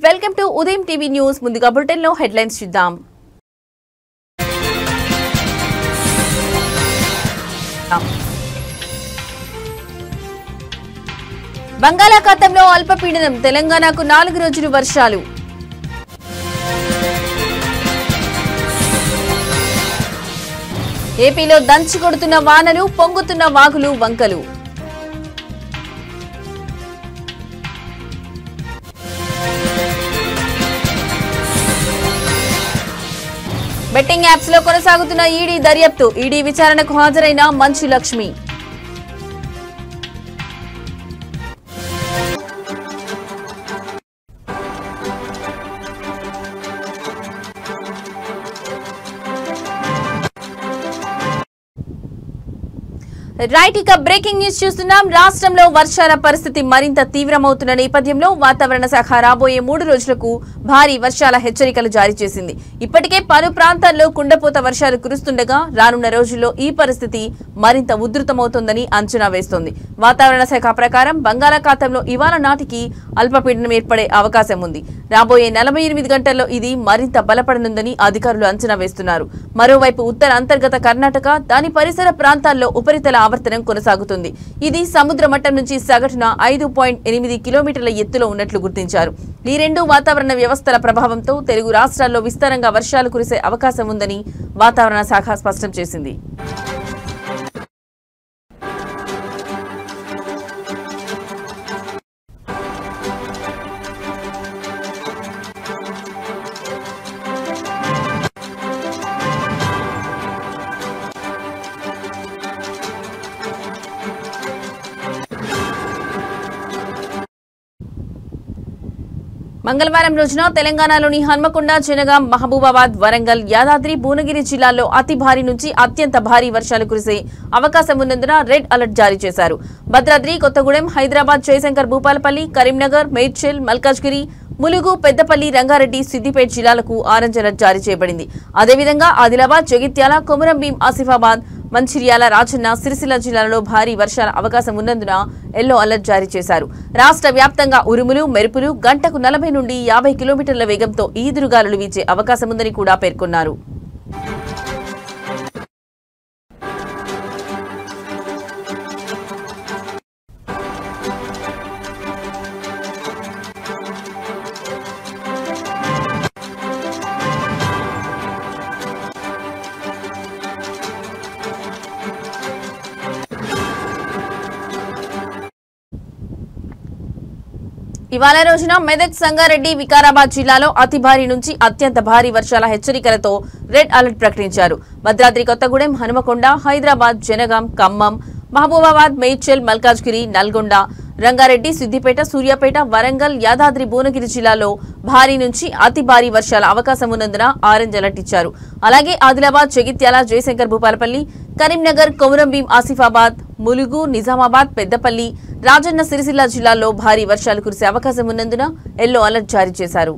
Welcome to ఉదయం TV news. ముందుగా bulletin లో హెడ్లైన్స్ చూద్దాం. బంగాళాఖాతంలో అల్పపీడనం, తెలంగాణకు 4 రోజులు వర్షాలు. ఏపీలో దంచి కొడుతున్న వానలు, పొంగుతున్న వాగులు, వంకలు. బెట్టింగ్ యాప్స్ లో కొనసాగుతున్న ఈడీ దర్యాప్తు, ఈడీ విచారణకు హాజరైన మంచు లక్ష్మి. రైట్, ఇక బ్రేకింగ్ న్యూస్ చూస్తున్నాం. రాష్ట్రంలో వర్షాల పరిస్థితి మరింత తీవ్రమవుతున్న నేపథ్యంలో వాతావరణ శాఖ రాబోయే 3 రోజులకు భారీ వర్షాల హెచ్చరికలు జారీ చేసింది. ఇప్పటికే పలు ప్రాంతాల్లో కుండపోత వర్షాలు కురుస్తుండగా రానున్న రోజుల్లో ఈ పరిస్థితి మరింత ఉధృతమవుతోందని అంచనా వేస్తోంది. వాతావరణ శాఖ ప్రకారం బంగాళాఖాతంలో ఇవాళ నాటికి అల్పపీడనం ఏర్పడే అవకాశం ఉంది. రాబోయే 48 గంటల్లో ఇది మరింత బలపడనుందని అధికారులు అంచనా వేస్తున్నారు. మరోవైపు ఉత్తర అంతర్గత కర్ణాటక, దాని పరిసర ప్రాంతాల్లో ఉపరితల ఆవర్తనం కొనసాగుతుంది. ఇది సముద్ర మట్టం నుంచి సగటున 5.8 కిలోమీటర్ల ఎత్తులో ఉన్నట్లు గుర్తించారు. ఈ రెండు వాతావరణ వ్యవస్థల ప్రభావంతో తెలుగు రాష్ట్రాల్లో విస్తారంగా వర్షాలు కురిసే అవకాశం ఉందని వాతావరణ శాఖ స్పష్టం చేసింది. మంగళవారం రోజున తెలంగాణలోని హన్మకొండ, జనగాం, మహబూబాబాద్, వరంగల్, యాదాద్రి, భువనగిరి జిల్లాల్లో అతి భారీ నుంచి అత్యంత భారీ వర్షాలు కురిసే అవకాశం ఉన్నందున రెడ్ అలర్ట్ జారీ చేశారు. భద్రాద్రి కొత్తగూడెం, హైదరాబాద్, జయశంకర్ భూపాలపల్లి, కరీంనగర్, మేడ్చల్, మల్కాజ్గిరి, ములుగు, పెద్దపల్లి, రంగారెడ్డి, సిద్దిపేట జిల్లాలకు ఆరెంజ్ అలర్ట్ జారీ చేయబడింది. అదేవిధంగా ఆదిలాబాద్, జగిత్యాల, కొమరంభీం, ఆసిఫాబాద్, మంచిర్యాల, రాజన్న, సిరిసిల్ల జిల్లాలలో భారీ వర్షాల అవకాశం ఉన్నందున ఎల్లో అలర్ట్ జారీ చేశారు. రాష్ట్ర వ్యాప్తంగా ఉరుములు, మెరుపులు, గంటకు 40 నుండి 50 కిలోమీటర్ల వేగంతో ఈదురుగాలులు వీచే అవకాశం ఉందని కూడా పేర్కొన్నారు. ఇవాళ రోజున మెదక్, సంగారెడ్డి, వికారాబాద్ జిల్లాలో అతి భారీ నుంచి అత్యంత భారీ వర్షాల హెచ్చరికలతో రెడ్ అలర్ట్ ప్రకటించారు. భద్రాద్రి కొత్తగూడెం, హనుమకొండ, హైదరాబాద్, జనగాం, ఖమ్మం, మహబూబాబాద్, మేడ్చల్, మల్కాజ్గిరి, నల్గొండ, రంగారెడ్డి, సిద్దిపేట, సూర్యాపేట, వరంగల్, యాదాద్రి, భువనగిరి జిల్లాలో భారీ నుంచి అతి భారీ వర్షాల అవకాశం ఉన్నందున ఆరెంజ్ అలర్ట్ ఇచ్చారు. అలాగే ఆదిలాబాద్, జగిత్యాల, జయశంకర్ భూపాలపల్లి, కరీంనగర్, కొమరంభీం, ఆసిఫాబాద్, ములుగు, నిజామాబాద్, పెద్దపల్లి, రాజన్న, సిరిసిల్ల జిల్లాల్లో భారీ వర్షాలు కురిసే అవకాశం ఉన్నందున ఎల్లో అలర్ట్ జారీ చేశారు.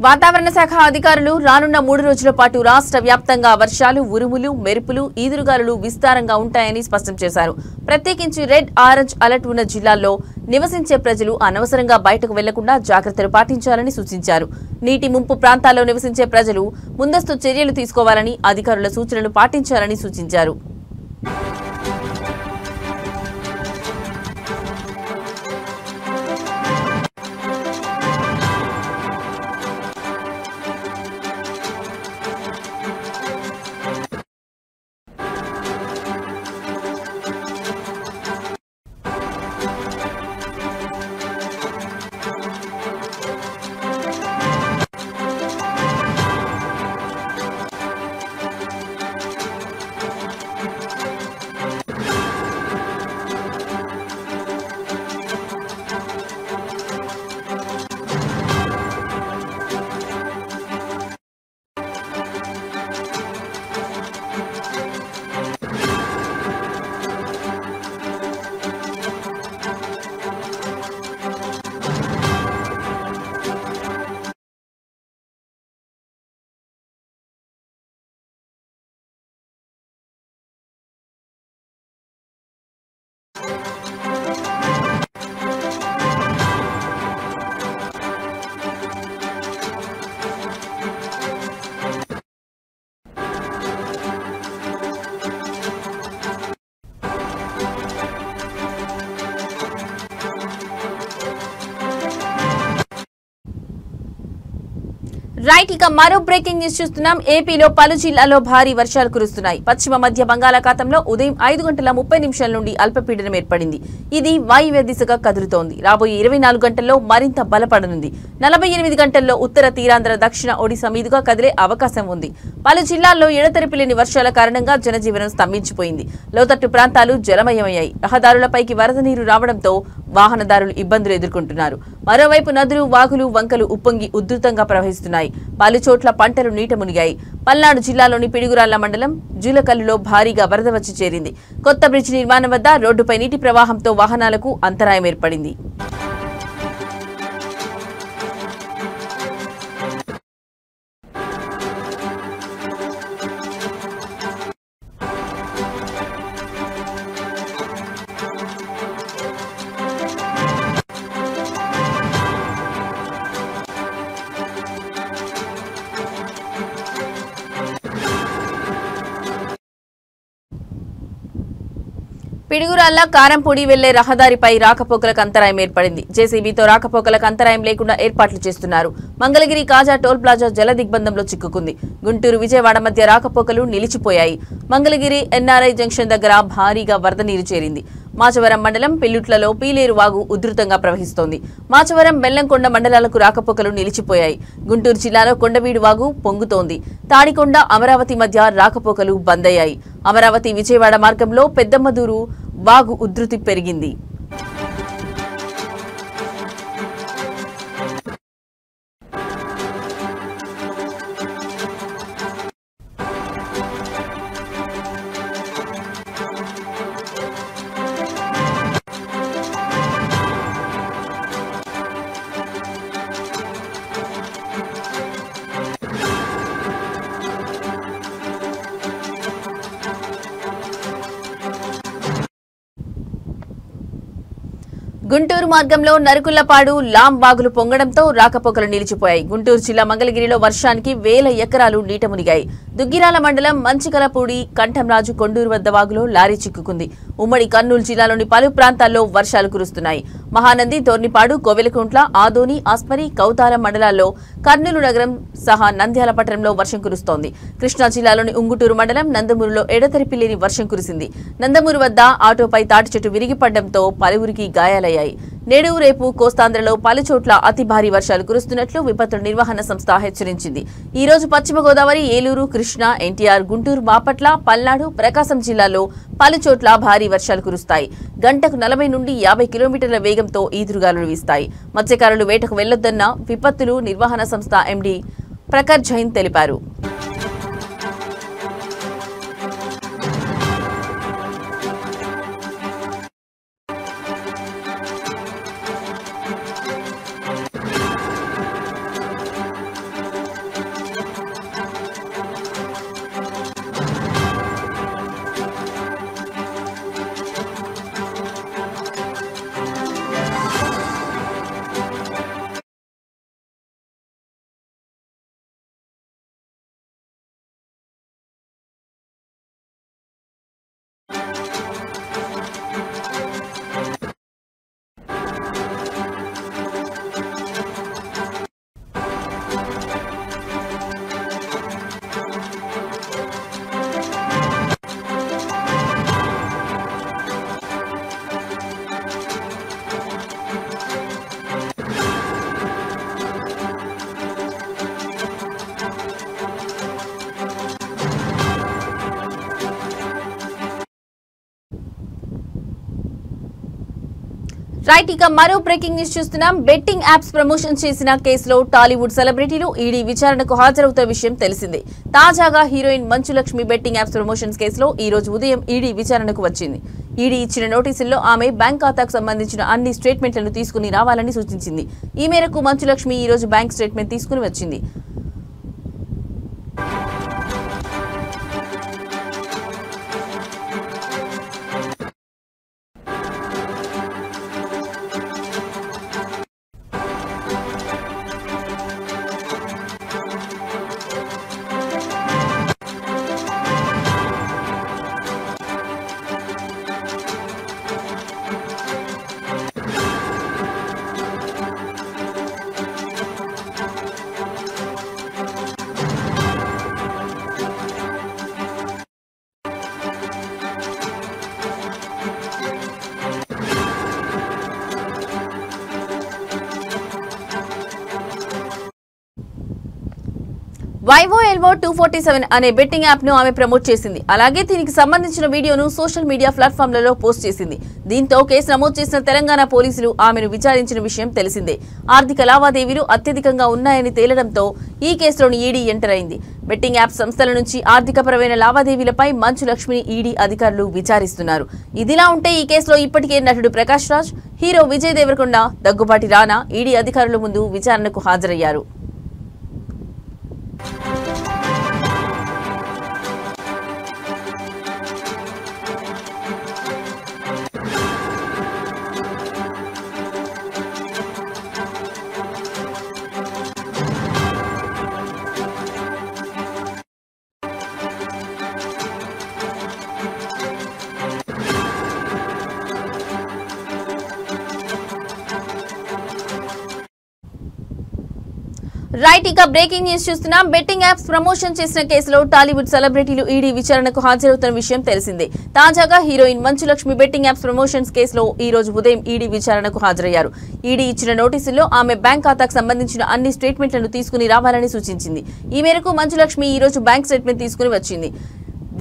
వాతావరణ శాఖ అధికారులు రానున్న 3 రోజుల పాటు రాష్ట్ర వ్యాప్తంగా వర్షాలు, ఉరుములు, మెరుపులు, ఈదురుగాలులు విస్తారంగా ఉంటాయని స్పష్టం చేశారు. ప్రత్యేకించి రెడ్, ఆరెంజ్ అలర్ట్ ఉన్న జిల్లాల్లో నివసించే ప్రజలు అనవసరంగా బయటకు వెళ్లకుండా జాగ్రత్తలు పాటించాలని సూచించారు. నీటి ముంపు ప్రాంతాల్లో నివసించే ప్రజలు ముందస్తు చర్యలు తీసుకోవాలని, అధికారుల సూచనలు పాటించాలని సూచించారు. రైట్ ఇక మరో బ్రేకింగ్ న్యూస్ చూస్తున్నాం. ఏపీలో పలు జిల్లాల్లో భారీ వర్షాలు కురుస్తున్నాయి. పశ్చిమ మధ్య బంగాళాఖాతంలో ఉదయం 5:30 నుండి అల్పపీడనం ఏర్పడింది. ఇది వాయువ్య దిశగా కదులుతోంది. రాబోయే 24 గంటల్లో మరింత బలపడనుంది. 48 గంటల్లో ఉత్తర తీరాంధ్ర దక్షిణ ఒడిశా మీదుగా కదిలే అవకాశం ఉంది. పలు జిల్లాల్లో ఎడతెరిపి లేని వర్షాల కారణంగా జనజీవనం స్తంభించిపోయింది. లోతట్టు ప్రాంతాలు జలమయమయ్యాయి. రహదారులపైకి వరద నీరు రావడంతో వాహనదారులు ఇబ్బందులు ఎదుర్కొంటున్నారు. మరోవైపు నదులు, వాగులు, వంకలు ఉప్పొంగి ఉధృతంగా ప్రవహిస్తున్నాయి. పలు చోట్ల పంటలు నీట మునిగాయి. పల్నాడు జిల్లాలోని పిడుగురాళ్ల మండలం జూలకల్లులో భారీగా వరద వచ్చి చేరింది. కొత్త బ్రిడ్జి నిర్మాణం వద్ద రోడ్డుపై నీటి ప్రవాహంతో వాహనాలకు అంతరాయం ఏర్పడింది. పిడుగురాళ్ల కారంపూడి వెళ్లే రహదారిపై రాకపోకలకు అంతరాయం ఏర్పడింది. జేసీబీతో రాకపోకలకు అంతరాయం లేకుండా ఏర్పాట్లు చేస్తున్నారు. మంగళగిరి కాజా టోల్ ప్లాజా జల దిగ్బంధంలో చిక్కుకుంది. గుంటూరు, విజయవాడ మధ్య రాకపోకలు నిలిచిపోయాయి. మంగళగిరి ఎన్ఆర్ఐ జంక్షన్ దగ్గర భారీగా వరద నీరు చేరింది. మాచవరం మండలం పిల్లుట్లలో పీలేరు వాగు ఉధృతంగా ప్రవహిస్తోంది. మాచవరం, బెల్లంకొండ మండలాలకు రాకపోకలు నిలిచిపోయాయి. గుంటూరు జిల్లాలో కొండవీడు వాగు పొంగుతోంది. తాడికొండ, అమరావతి మధ్య రాకపోకలు బంద్ అయ్యాయి. అమరావతి, విజయవాడ మార్గంలో పెద్దమ్మదూరు వాగు ఉధృతి పెరిగింది. గుంటూరు మార్గంలో నరుకుళ్లపాడు, లాం వాగులు పొంగడంతో రాకపోకలు నిలిచిపోయాయి. గుంటూరు జిల్లా మంగళగిరిలో వర్షానికి వేల ఎకరాలు నీట మునిగాయి. దుగ్గిరాల మండలం మంచికలపూడి, కంఠంరాజు, కొండూరు వద్ద వాగులో లారీ చిక్కుకుంది. ఉమ్మడి కర్నూలు జిల్లాలోని పలు ప్రాంతాల్లో వర్షాలు కురుస్తున్నాయి. మహానంది, దోర్నిపాడు, కోవెలకుంట్ల, ఆదోని, ఆస్మరి, కౌతారం మండలాల్లో, కర్నూలు నగరం సహా నంద్యాల పట్టణంలో వర్షం కురుస్తోంది. కృష్ణా జిల్లాలోని ఉంగుటూరు మండలం నందమూరులో ఎడతెరిపి లేని వర్షం కురిసింది. నందమూరు వద్ద ఆటోపై తాటి చెట్టు విరిగిపడడంతో పలువురికి గాయాలయ్యాయి. నేడు, రేపు కోస్తాంధ్రలో పలుచోట్ల అతి భారీ వర్షాలు కురుస్తున్నట్లు విపత్తుల నిర్వహణ సంస్థ హెచ్చరించింది. ఈ రోజు పశ్చిమ గోదావరి, ఏలూరు, కృష్ణా, ఎన్టీఆర్, గుంటూరు, బాపట్ల, పల్నాడు, ప్రకాశం జిల్లాల్లో పలుచోట్ల భారీ వర్షాలు కురుస్తాయి. గంటకు 40 నుండి 50 కిలోమీటర్ల వేగంతో ఈదురుగాలులు వీస్తాయి. మత్స్యకారులు వేటకు వెళ్లొద్దన్న విపత్తులు నిర్వహణ సంస్థ ఎండీ ప్రఖర్ జైన్ తెలిపారు. రైట్ ఇక మరో బ్రేకింగ్ న్యూస్ చూస్తున్నాం. బెట్టింగ్ యాప్స్ ప్రమోషన్ చేసిన కేసులో టాలీవుడ్ సెలబ్రిటీలు ఈడీ విచారణకు హాజరవుతున్న విషయం తెలిసిందే. తాజాగా heroine Manchu Lakshmi betting apps promotions కేసులో ఈ రోజు ఉదయం ఈడీ విచారణకు వచ్చింది. ఈడీ ఇచ్చిన నోటీసుల్లో ఆమె బ్యాంక్ ఖాతాకు సంబంధించిన అన్ని స్టేట్మెంట్లను తీసుకుని రావాలని సూచించింది. ఈ మేరకు మంచు లక్ష్మి ఈ రోజు బ్యాంక్ స్టేట్మెంట్ తీసుకుని వచ్చింది. వైవో ఎల్వో 247 అనే బెట్టింగ్ యాప్ ను ఆమె ప్రమోట్ చేసింది. అలాగే దీనికి సంబంధించిన వీడియోను సోషల్ మీడియా ప్లాట్ఫామ్లలో పోస్ట్ చేసింది. దీంతో కేసు నమోదు చేసిన తెలంగాణ పోలీసులు ఆమెను విచారించిన విషయం తెలిసిందే. ఆర్థిక లావాదేవీలు అత్యధికంగా ఉన్నాయని తేలడంతో ఈ కేసులోని ఈడీ ఎంటర్ అయింది. బెట్టింగ్ యాప్ సంస్థల నుంచి ఆర్థికపరమైన లావాదేవీలపై మంచు లక్ష్మిని ఈడీ అధికారులు విచారిస్తున్నారు. ఇదిలా ఉంటే ఈ కేసులో ఇప్పటికే నటుడు ప్రకాష్ రాజ్, హీరో విజయ్ దేవరకొండ, దగ్గుబాటి రానా ఈడీ అధికారుల ముందు విచారణకు హాజరయ్యారు. రైట్, ఇక బ్రేకింగ్ న్యూస్ చూస్తున్నాం. బెట్టింగ్ యాప్స్ ప్రమోషన్ చేసిన కేసులో టాలీవుడ్ సెలబ్రిటీలు ఈడీ విచారణకు హాజరవుతున్న విషయం తెలిసిందే. తాజాగా heroine Manchu Lakshmi betting apps promotions కేసులో ఈ రోజు ఉదయం ఈడీ విచారణకు హాజరయ్యారు. ఈడీ ఇచ్చిన నోటీసుల్లో ఆమె బ్యాంక్ ఖాతాకు సంబంధించిన అన్ని స్టేట్మెంట్లను తీసుకుని రావాలని సూచించింది. ఈ మేరకు మంచు లక్ష్మి ఈ రోజు బ్యాంక్ స్టేట్మెంట్ తీసుకుని వచ్చింది.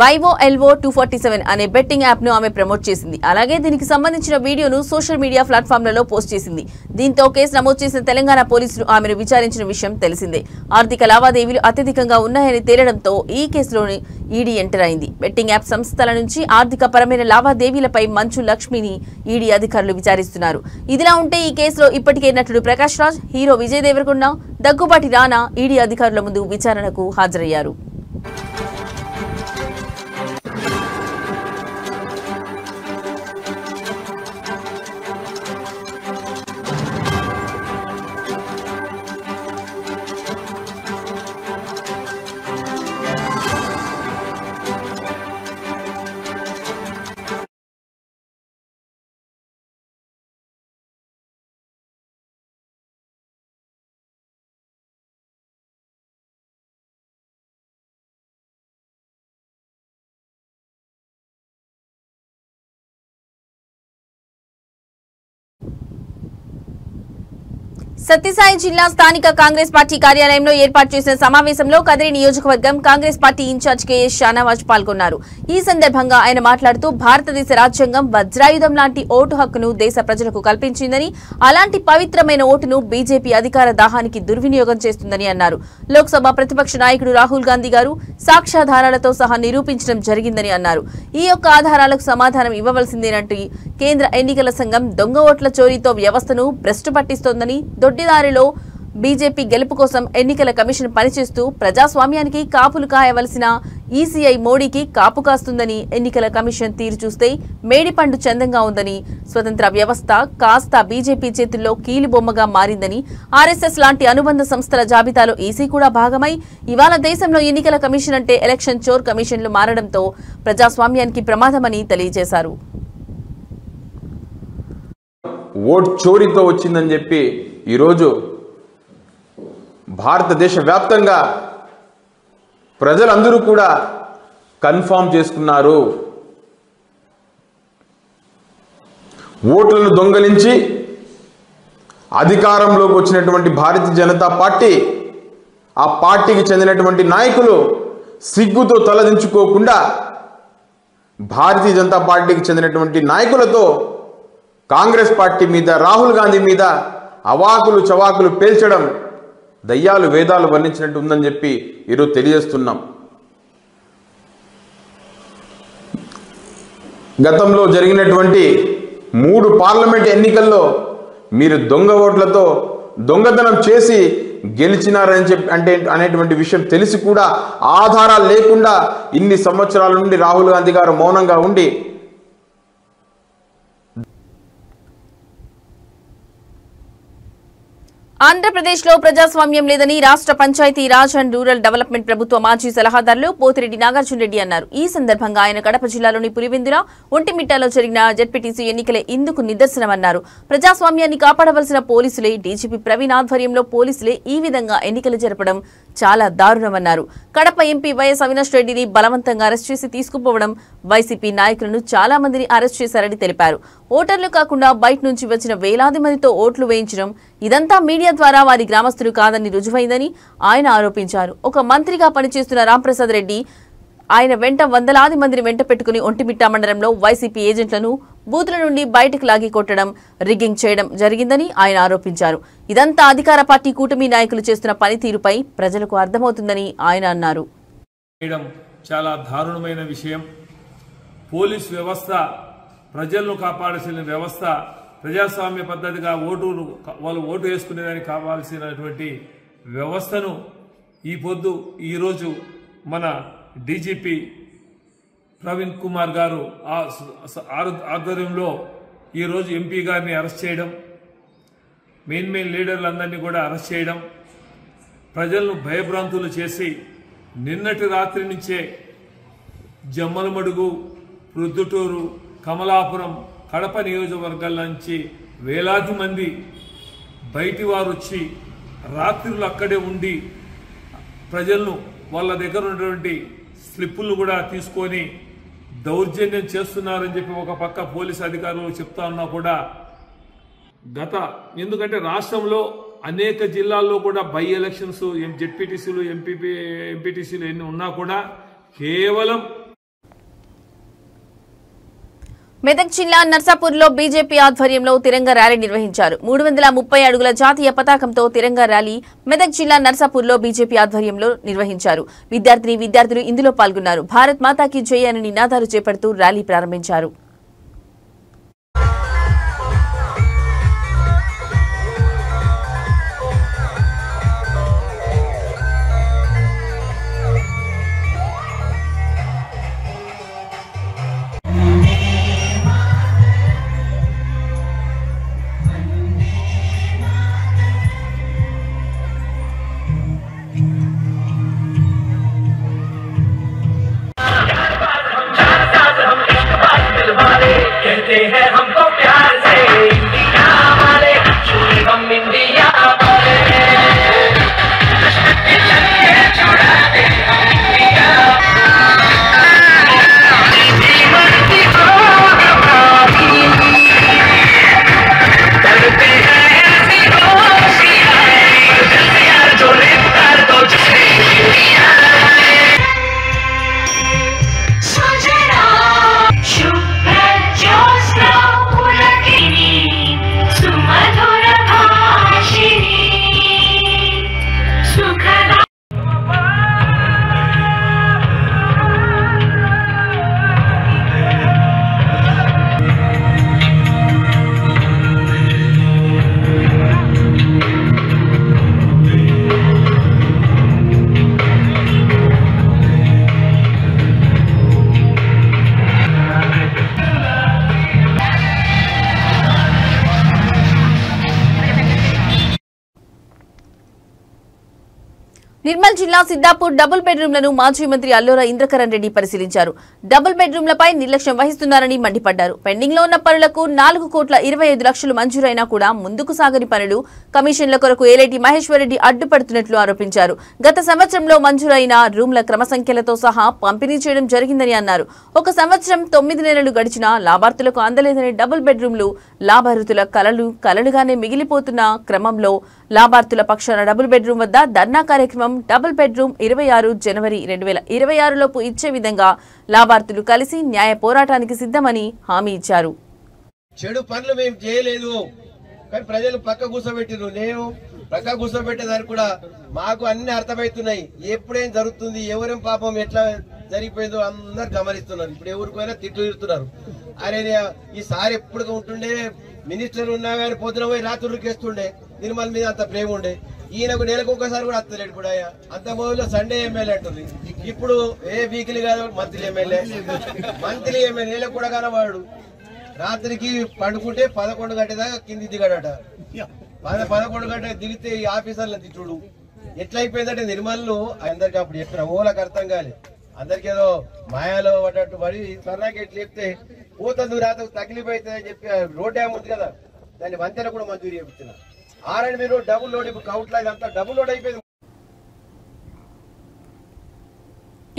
వైవో ఎల్వో 247 అనే బెట్టింగ్ యాప్ ను ఆమె ప్రమోట్ చేసింది. అలాగే దీనికి సంబంధించిన వీడియోను సోషల్ మీడియా ప్లాట్ఫామ్లలో పోస్ట్ చేసింది. దీంతో కేసు నమోదు చేసిన తెలంగాణ పోలీసులు ఆమెను విచారించిన విషయం తెలిసిందే. ఆర్థిక లావాదేవీలు అత్యధికంగా ఉన్నాయని తేలడంతో ఈ కేసులోని ఈడీ ఎంటర్ అయింది. బెట్టింగ్ యాప్ సంస్థల నుంచి ఆర్థిక పరమైన లావాదేవీలపై మంచు లక్ష్మిని ఈడీ అధికారులు విచారిస్తున్నారు. ఇదిలా ఉంటే ఈ కేసులో ఇప్పటికే నటుడు ప్రకాష్ రాజ్, హీరో విజయ్ దేవరకొండ, దగ్గుబాటి రానా ఈడీ అధికారుల ముందు విచారణకు హాజరయ్యారు. సత్యసాయి జిల్లా స్థానిక కాంగ్రెస్ పార్టీ కార్యాలయంలో ఏర్పాటు చేసిన సమావేశంలో కదిరి నియోజకవర్గం Congress party incharge KS Shanawaz పాల్గొన్నారు. ఈ సందర్భంగా ఆయన మాట్లాడుతూ భారతదేశ రాజ్యాంగం వజ్రాయుధం లాంటి ఓటు హక్కును దేశ ప్రజలకు కల్పించిందని, అలాంటి పవిత్రమైన ఓటును బీజేపీ అధికార దాహానికి దుర్వినియోగం చేస్తుందని అన్నారు. లోక్సభ ప్రతిపక్ష నాయకుడు రాహుల్ గాంధీ గారు సాక్ష్యాధారాలతో సహా నిరూపించడం జరిగిందని అన్నారు. ఈ యొక్క ఆధారాలకు సమాధానం ఇవ్వవలసిందేనంటూ కేంద్ర ఎన్నికల సంఘం దొంగ ఓట్ల చోరీతో వ్యవస్థను భ్రష్టు పట్టిస్తోందని, దొడ్డిదారిలో బీజేపీ గెలుపు కోసం ఎన్నికల కమిషన్ పనిచేస్తూ ప్రజాస్వామ్యానికి కాపులు కాయవలసిన ఈసీఐ మోడీకి కాపు కాస్తుందని, ఎన్నికల కమిషన్ తీరు చూస్తే మేడిపండు చందంగా ఉందని, స్వతంత్ర వ్యవస్థ కాస్త బీజేపీ చేతుల్లో కీలుబొమ్మగా మారిందని, ఆర్ఎస్ఎస్ లాంటి అనుబంధ సంస్థల జాబితాలో ఈసీ కూడా భాగమై ఇవాళ దేశంలో ఎన్నికల కమిషన్ అంటే ఎలక్షన్ చోర్ కమిషన్లు మారడంతో ప్రజాస్వామ్యానికి ప్రమాదమని తెలియజేశారు. ఓట్ చోరీతో వచ్చిందని చెప్పి ఈరోజు భారతదేశ వ్యాప్తంగా ప్రజలందరూ కూడా కన్ఫర్మ్ చేసుకున్నారు. ఓట్లను దొంగలించి అధికారంలోకి వచ్చినటువంటి భారతీయ జనతా పార్టీ, ఆ పార్టీకి చెందినటువంటి నాయకులు సిగ్గుతో తలదించుకోకుండా భారతీయ జనతా పార్టీకి చెందినటువంటి నాయకులతో కాంగ్రెస్ పార్టీ మీద, రాహుల్ గాంధీ మీద అవాకులు చవాకులు పేల్చడం దయ్యాలు వేదాలు వర్ణించినట్టు ఉందని చెప్పి ఈరోజు తెలియజేస్తున్నాం. గతంలో జరిగినటువంటి 3 పార్లమెంట్ ఎన్నికల్లో మీరు దొంగ ఓట్లతో దొంగతనం చేసి గెలిచినారని చెప్పి అనేటువంటి విషయం తెలిసి కూడా ఆధారాలు లేకుండా ఇన్ని సంవత్సరాల నుండి రాహుల్ గాంధీ గారు మౌనంగా ఉండి ఆంధ్రప్రదేశ్లో ప్రజాస్వామ్యం లేదని రాష్ట్ర Panchayati Raj and rural development ప్రభుత్వ మాజీ సలహాదారులు పోతిరెడ్డి నాగార్జున రెడ్డి అన్నారు. ఈ సందర్భంగా ఆయన కడప జిల్లాలోని పులివెందుల, ఒంటిమిట్టలో జరిగిన జెడ్పీటీసీ ఎన్నికలే ఇందుకు నిదర్శనమన్నారు. ప్రజాస్వామ్యాన్ని కాపాడవలసిన పోలీసులే, డీజీపీ ప్రవీణ్ ఆధ్వర్యంలో పోలీసులే ఈ విధంగా ఎన్నికలు జరపడం చాలా దారుణమన్నారు. కడప ఎంపీ వైఎస్ అవినాష్ రెడ్డిని బలవంతంగా అరెస్ట్ చేసి తీసుకుపోవడం, వైసీపీ నాయకులను చాలా మందిని అరెస్ట్ చేశారని తెలిపారు. ఓటర్లు కాకుండా బయట నుంచి వచ్చిన వేలాది మందితో ఓట్లు వేయించడం, ఇదంతా మీడియా ద్వారా వారి గ్రామస్తులు కాదని రుజువైందని ఆయన ఆరోపించారు. ఒక మంత్రిగా పనిచేస్తున్న రాంప్రసాద్ రెడ్డి ఆయన వెంట వందలాది మందిని వెంట పెట్టుకుని ఒంటిమిట్ట మండలంలో వైసీపీ ఏజెంట్లను బూతుల నుండి బయటకు లాగి కొట్టడం, రిగ్గింగ్ చేయడం జరిగిందని ఆయన ఆరోపించారు. ఇదంతా అధికార పార్టీ కూటమి నాయకులు చేస్తున్న పనితీరుపై ప్రజలకు అర్థమవుతుందని ఆయన అన్నారు. చాలా దారుణమైన విషయం. పోలీస్ వ్యవస్థ ప్రజలను కాపాడాల్సిన వ్యవస్థ, ప్రజాస్వామ్య పద్ధతిగా వాళ్ళు ఓటు వేసుకునేదానికి కావాల్సినటువంటి వ్యవస్థను ఈరోజు మన డీజీపీ ప్రవీణ్ కుమార్ గారు ఆధ్వర్యంలో ఈరోజు ఎంపీ గారిని అరెస్ట్ చేయడం, మెయిన్ లీడర్లందరినీ కూడా అరెస్ట్ చేయడం, ప్రజలను భయభ్రాంతులు చేసి నిన్నటి రాత్రి నుంచే జమ్మలమడుగు, ప్రొద్దుటూరు, కమలాపురం, కడప నియోజకవర్గాల నుంచి వేలాది మంది బయటి వారు వచ్చి రాత్రులు అక్కడే ఉండి ప్రజలను వాళ్ళ దగ్గర ఉన్నటువంటి స్లిప్పులు కూడా తీసుకొని దౌర్జన్యం చేస్తున్నారని చెప్పి ఒక పక్క పోలీసు అధికారులు చెప్తా ఉన్నా కూడా ఎందుకంటే రాష్ట్రంలో అనేక జిల్లాల్లో కూడా బై ఎలక్షన్స్, జెడ్పీటీసీలు, ఎంపీటీసీలు ఎన్ని ఉన్నా కూడా కేవలం మెదక్ జిల్లా నర్సాపూర్లో బీజేపీ ఆధ్వర్యంలో తిరంగా ర్యాలీ నిర్వహించారు. 330 అడుగుల జాతీయ పతాకంతో తిరంగా ర్యాలీ మెదక్ జిల్లా నర్సాపూర్లో బీజేపీ ఆధ్వర్యంలో నిర్వహించారు. విద్యార్థులు ఇందులో పాల్గొన్నారు. భారత్ మాతాకి జై అని నినాదాలు చేపడుతూ ర్యాలీ ప్రారంభించారు. कहते हैं हमको प्यार से इंडिया वाले, हम इंडिया वाले, छुड़ाते हम इंडिया, मर्जी को हमारी करते हैं ऐसी होशियार, यार जो लेकर तो जिसे इंडिया నిర్మల్ జిల్లా సిద్దాపూర్ డబుల్ బెడ్రూమ్లను మాజీ మంత్రి అల్లోరా ఇంద్రకరణ్ రెడ్డి పరిశీలించారు. డబుల్ బెడ్రూమ్లపై నిర్లక్ష్యం వహిస్తున్నారని మండిపడ్డారు. పెండింగ్ లో ఉన్న పనులకు 4,25,00,000 మంజూరైనా కూడా ముందుకు సాగని పనులు, కమిషన్ల కొరకు ఏలేటి మహేశ్వర్ రెడ్డి అడ్డుపడుతున్నట్లు ఆరోపించారు. గత సంవత్సరంలో మంజూరైన రూమ్ల క్రమ సంఖ్యలతో సహా పంపిణీ చేయడం జరిగిందని అన్నారు. ఒక సంవత్సరం 9 నెలలు గడిచినా లాభార్థులకు అందలేదని డబుల్ బెడ్రూమ్లు లాభార్థుల కలలుగానే మిగిలిపోతున్న క్రమంలో లాభార్థుల పక్షాన డబుల్ బెడ్రూమ్ వద్ద ధర్నా కార్యక్రమం డబుల్ బెడ్రూమ్ 26 జనవరి 2026 లోపు ఇచ్చే విధంగా లాభార్థులు కలిసి న్యాయ పోరాటానికి సిద్ధమని హామీ ఇచ్చారు. చెడు పనులు మేము చేయలేదు కానీ ప్రజలు పక్క కూర్చోబెట్టిరు. నేను పక్క కూర్చోబెట్టేదానికి కూడా మాకు అన్ని అర్థమవుతున్నాయి. ఎప్పుడేం జరుగుతుంది, ఎవరేం పాపం ఎట్లా జరిగిపోయిందో అందరు గమనిస్తున్నారు. ఇప్పుడు ఎవరికైనా తిట్టుతున్నారు. అరే ఈసారి ఎప్పుడు ఉంటుండే మినిస్టర్ ఉన్నా కానీ పొద్దున పోయి రాత్రులకి వేస్తుండే, నిర్మల్ మీద అంత ప్రేమ ఉండే. ఈయనకు నెలకు ఒకసారి కూడా అత్తలేడు. ఇప్పుడు అంత మొదలు సండే ఎమ్మెల్యే అంటుంది. ఇప్పుడు ఏ వీక్లీ కాదు మంత్లీ ఎమ్మెల్యే నెలకు కూడా కనవాడు. రాత్రికి పండుకుంటే 11 గంటల దాకా కింది దిగాడట. 11 గంటల దిగితే ఈ ఆఫీసర్లను తిట్టుడు ఎట్లయిపోయిందంటే నిర్మల్లో అందరికి అప్పుడు చెప్పిన ఓలకు అర్థం కాలే. అందరికి ఏదో మాయాలో పడ్డట్టు పడి సర్నాకి ఎట్లా చెప్తే పోతుంది రాత తగిలిపోతుందని చెప్పి రోడ్ డ్యామ్ ఉంది కదా, దాన్ని వంతెన కూడా మంజూరు చేస్తున్నా. ఆర్ఎండ్బి రోడ్ డబుల్ లోడ్, ఇప్పుడు కౌట్లా ఇదంతా డబుల్ లోడ్ అయిపోయింది.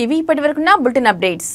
ఇవి ఇప్పటివరకున్న బులెటిన్ అప్డేట్స్.